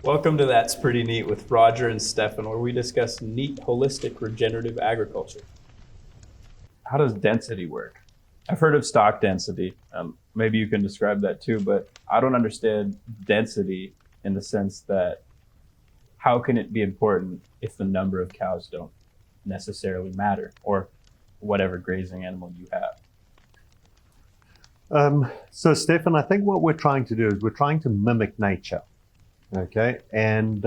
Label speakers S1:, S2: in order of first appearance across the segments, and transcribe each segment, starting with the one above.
S1: Welcome to That's Pretty Neat with Rodger and Stefan, where we discuss neat, holistic, regenerative agriculture. How does density work? I've heard of stock density. Maybe you can describe that too, but I don't understand density in the sense that how can it be important if the number of cows don't necessarily matter, or whatever grazing animal you have?
S2: So Stefan, I think what we're trying to do is we're trying to mimic nature. Okay, and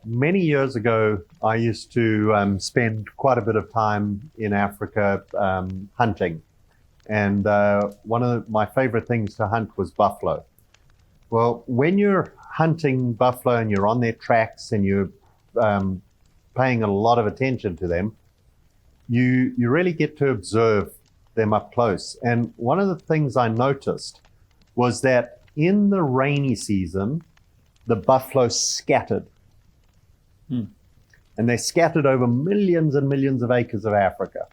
S2: many years ago, I used to spend quite a bit of time in Africa hunting, and one of my favorite things to hunt was buffalo. Well, when you're hunting buffalo and you're on their tracks and you're paying a lot of attention to them, you really get to observe them up close. And one of the things I noticed was that in the rainy season, the buffalo scattered. And they scattered over millions and millions of acres of Africa.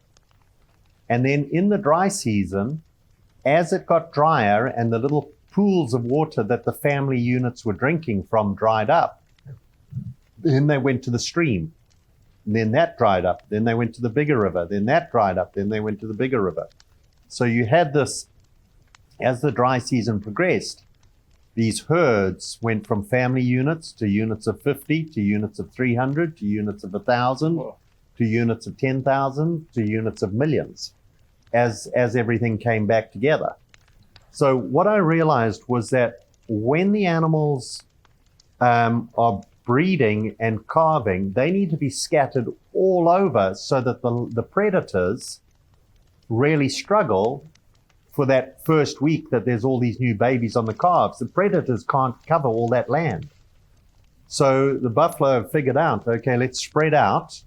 S2: And then in the dry season, as it got drier and the little pools of water that the family units were drinking from dried up, then they went to the stream. And then that dried up. Then they went to the bigger river. Then that dried up. Then they went to the bigger river. So you had this, as the dry season progressed, these herds went from family units to units of 50, to units of 300, to units of 1,000, to units of 10,000, to units of millions, as everything came back together. So what I realized was that when the animals are breeding and calving, they need to be scattered all over so that the predators really struggle for that first week that there's all these new babies on the calves. The predators can't cover all that land. So the buffalo have figured out, okay, let's spread out.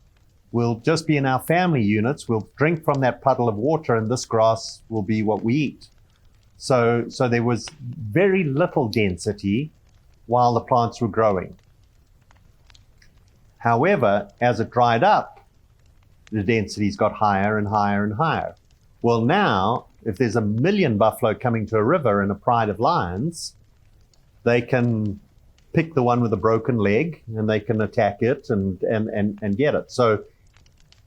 S2: We'll just be in our family units. We'll drink from that puddle of water and this grass will be what we eat. So there was very little density while the plants were growing. However, as it dried up, the densities got higher and higher and higher. Well, now, if there's 1 million buffalo coming to a river in a pride of lions, they can pick the one with a broken leg and they can attack it and get it. So,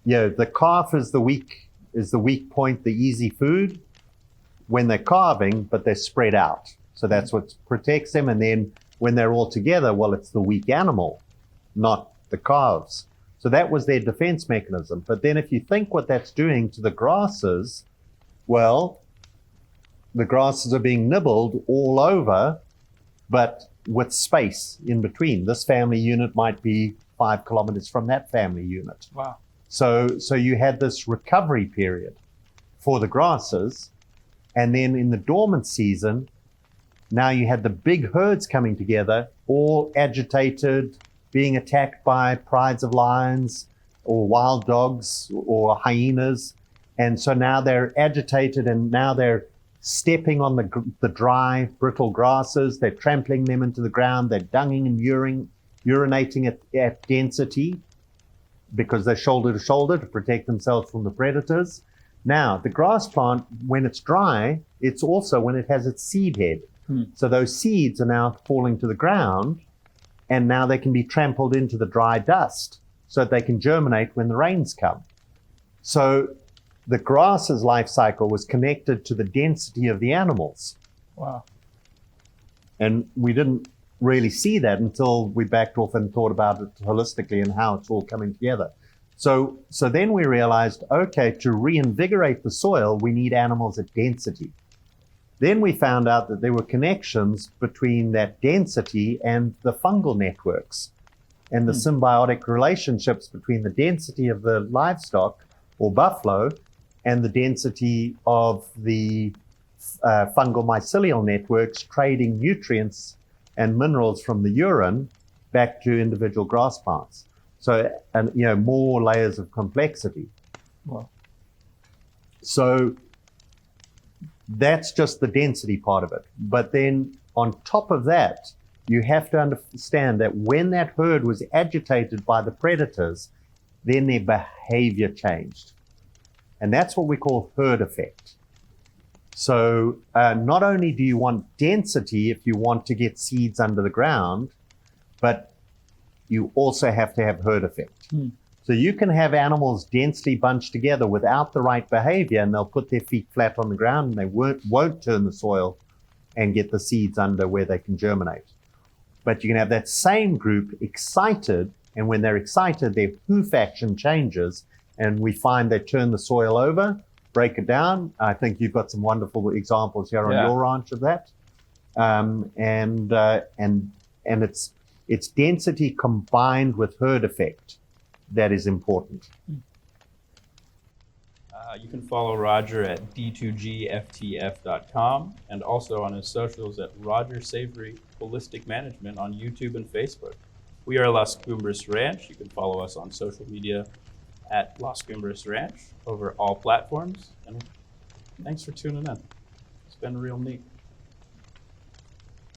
S2: the calf is the weak point, the easy food when they're calving, but they're spread out. So that's what protects them. And then when they're all together, well, it's the weak animal, not the calves. So that was their defense mechanism. But then if you think what that's doing to the grasses, well, the grasses are being nibbled all over, but with space in between. This family unit might be 5 kilometers from that family unit.
S1: Wow.
S2: So you had this recovery period for the grasses. And then in the dormant season, now you had the big herds coming together, all agitated, being attacked by prides of lions or wild dogs or hyenas. And so now they're agitated and now they're stepping on the dry, brittle grasses. They're trampling them into the ground. They're dunging and urinating at density because they're shoulder to shoulder to protect themselves from the predators. Now, the grass plant, when it's dry, it's also when it has its seed head. So those seeds are now falling to the ground, and now they can be trampled into the dry dust so that they can germinate when the rains come. So the grass's life cycle was connected to the density of the animals.
S1: Wow.
S2: And we didn't really see that until we backed off and thought about it holistically and how it's all coming together. So then we realized, okay, to reinvigorate the soil, we need animals at density. Then we found out that there were connections between that density and the fungal networks and the symbiotic relationships between the density of the livestock or buffalo and the density of the fungal mycelial networks trading nutrients and minerals from the urine back to individual grass plants. So, and more layers of complexity.
S1: Wow.
S2: So that's just the density part of it. But then on top of that, you have to understand that when that herd was agitated by the predators, then their behavior changed. And that's what we call herd effect. So not only do you want density if you want to get seeds under the ground, but you also have to have herd effect. So you can have animals densely bunched together without the right behavior, and they'll put their feet flat on the ground and they won't turn the soil and get the seeds under where they can germinate. But you can have that same group excited, and when they're excited, their hoof action changes, and we find they turn the soil over, break it down. I think you've got some wonderful examples here on your ranch of that. And it's density combined with herd effect that is important.
S1: You can follow Rodger at d2gftf.com and also on his socials at Rodger Savory Holistic Management on YouTube and Facebook. We are Las Cumbres Ranch. You can follow us on social media at Las Cumbres Ranch over all platforms. And thanks for tuning in. It's been real neat.